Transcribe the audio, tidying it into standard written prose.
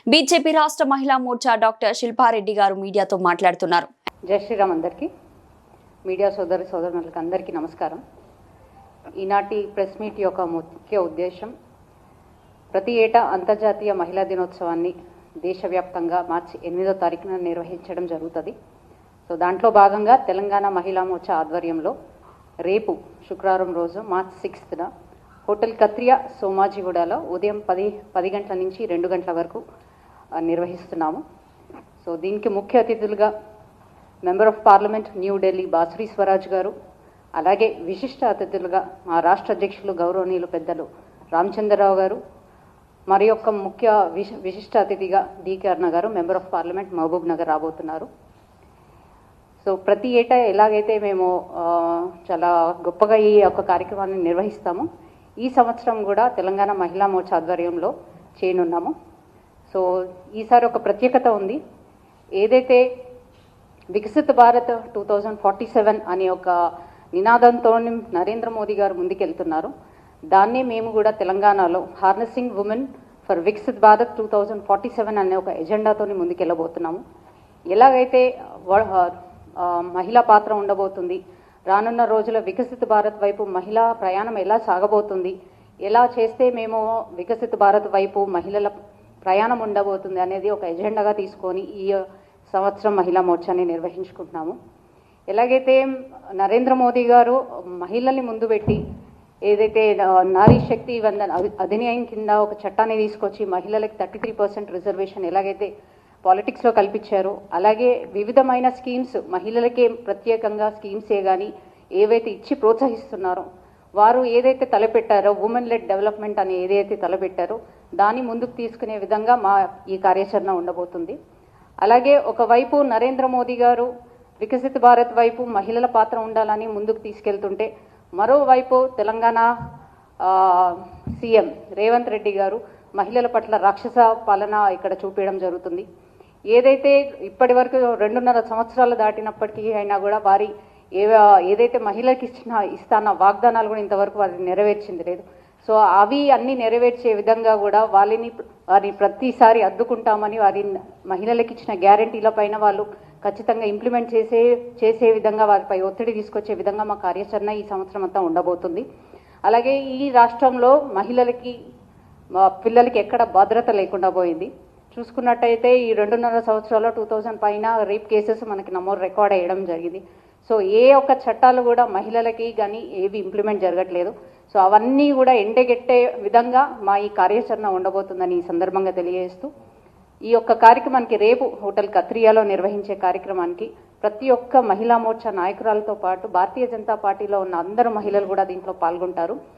BJP రాష్ట్ర మహిళా Morcha doctor Shilpa Reddy గారు మీడియాతో మాట్లాడుతున్నారు. జై శ్రీరామ్. అందరికీ మీడియా సోదరులకు అందరికీ నమస్కారం. ఈనాటి ప్రెస్ మీట్ యొక్క ముఖ్య ఉద్దేశం ప్రతి ఏటా అంతర్జాతీయ మహిళా దినోత్సవాన్ని దేశవ్యాప్తంగా మార్చి 8వ తారీఖున నిర్వహించడం జరుగుతుంది. సో దాంట్లో భాగంగా తెలంగాణ మహిళా మోర్చా ఆధ్వర్యంలో రేపు శుక్రవారం రోజు మార్చి 6న హోటల్ కత్రియా సోమాజిగూడలో ఉదయం 10 గంటల నుంచి 2 గంటల వరకు నిర్వహిస్తున్నాము. సో దీనికి ముఖ్య అతిథులుగా member of parliament New Delhi Bansuri Swaraj గారు, అలాగే విశిష్ట అతిథులుగా మా రాష్ట్ర అధ్యక్షులు గౌరవనీయులు పెద్దలు రామచంద్రరావు గారు, మరి యొక్క ముఖ్య విశిష్ట అతిథిగా డికే అరుణ గారు member of parliament Mahabubnagar రాబోతున్నారు. సో ప్రతి ఏటా ఎలాగైతే మేము చాలా గొప్పగా ఈ యొక్క కార్యక్రమాన్ని నిర్వహిస్తాము, ఈ సంవత్సరం కూడా తెలంగాణ మహిళా మోర్చా ఆధ్వర్యంలో చేయనున్నాము. సో ఈసారి ఒక ప్రత్యేకత ఉంది. ఏదైతే వికసిత్ భారత్ 2047 అనే ఒక నినాదంతో నరేంద్ర మోదీ గారు ముందుకెళ్తున్నారు, దాన్నే మేము కూడా తెలంగాణలో harnessing women for Viksit Bharat 2047 అనే ఒక ఎజెండాతో ముందుకెళ్ళబోతున్నాము. ఎలాగైతే మహిళా పాత్ర ఉండబోతుంది, రానున్న రోజుల వికసిత్ భారత్ వైపు మహిళా ప్రయాణం ఎలా సాగబోతుంది, ఎలా చేస్తే మేము వికసిత్ భారత్ వైపు మహిళల ప్రయాణం ఉండబోతుంది అనేది ఒక ఎజెండాగా తీసుకొని ఈ సంవత్సరం మహిళా మోర్చాని నిర్వహించుకుంటున్నాము. ఎలాగైతే నరేంద్ర మోదీ గారు మహిళల్ని ముందు పెట్టి ఏదైతే నారీ శక్తి వందన అధినియం కింద ఒక చట్టాన్ని తీసుకొచ్చి మహిళలకు 33% రిజర్వేషన్ ఎలాగైతే పాలిటిక్స్లో కల్పించారో, అలాగే వివిధమైన స్కీమ్స్ మహిళలకే ప్రత్యేకంగా స్కీమ్సే కానీ ఏవైతే ఇచ్చి ప్రోత్సహిస్తున్నారో, వారు ఏదైతే తలపెట్టారో ఉమెన్ లెడ్ డెవలప్మెంట్ అని ఏదైతే తలపెట్టారో దాన్ని ముందుకు తీసుకునే విధంగా మా ఈ కార్యాచరణ ఉండబోతుంది. అలాగే ఒకవైపు నరేంద్ర మోదీ గారు వికసిత భారత్ వైపు మహిళల పాత్ర ఉండాలని ముందుకు తీసుకెళ్తుంటే, మరోవైపు తెలంగాణ సీఎం రేవంత్ రెడ్డి గారు మహిళల పట్ల రాక్షస పాలన ఇక్కడ చూపించడం జరుగుతుంది. ఏదైతే ఇప్పటి వరకు 2.5 సంవత్సరాలు దాటినప్పటికీ అయినా కూడా వారి ఏదైతే మహిళలకు ఇస్తాన్న వాగ్దానాలు కూడా ఇంతవరకు వారిని నెరవేర్చింది లేదు. సో అవి అన్ని నెరవేర్చే విధంగా కూడా వారిని ప్రతిసారి అద్దుకుంటామని వారి మహిళలకు ఇచ్చిన గ్యారంటీల పైన వాళ్ళు ఖచ్చితంగా ఇంప్లిమెంట్ చేసే విధంగా వారిపై ఒత్తిడి తీసుకొచ్చే విధంగా మా కార్యాచరణ ఈ సంవత్సరం అంతా ఉండబోతుంది. అలాగే ఈ రాష్ట్రంలో మహిళలకి పిల్లలకి ఎక్కడ భద్రత లేకుండా పోయింది. చూసుకున్నట్టయితే ఈ 2.5 సంవత్సరాల్లో 2000 పైన రేప్ కేసెస్ మనకి రికార్డ్ అయ్యడం జరిగింది. సో ఏ ఒక్క చట్టాలు కూడా మహిళలకి కానీ ఏవి ఇంప్లిమెంట్ జరగట్లేదు. సో అవన్నీ కూడా ఎండగెట్టే విధంగా మా ఈ కార్యాచరణ ఉండబోతుందని ఈ సందర్భంగా తెలియజేస్తూ, ఈ యొక్క కార్యక్రమానికి రేపు హోటల్ కత్రియాలో నిర్వహించే కార్యక్రమానికి ప్రతి ఒక్క మహిళా మోర్చా నాయకురాలతో పాటు భారతీయ జనతా పార్టీలో ఉన్న అందరు మహిళలు కూడా దీంట్లో పాల్గొంటారు.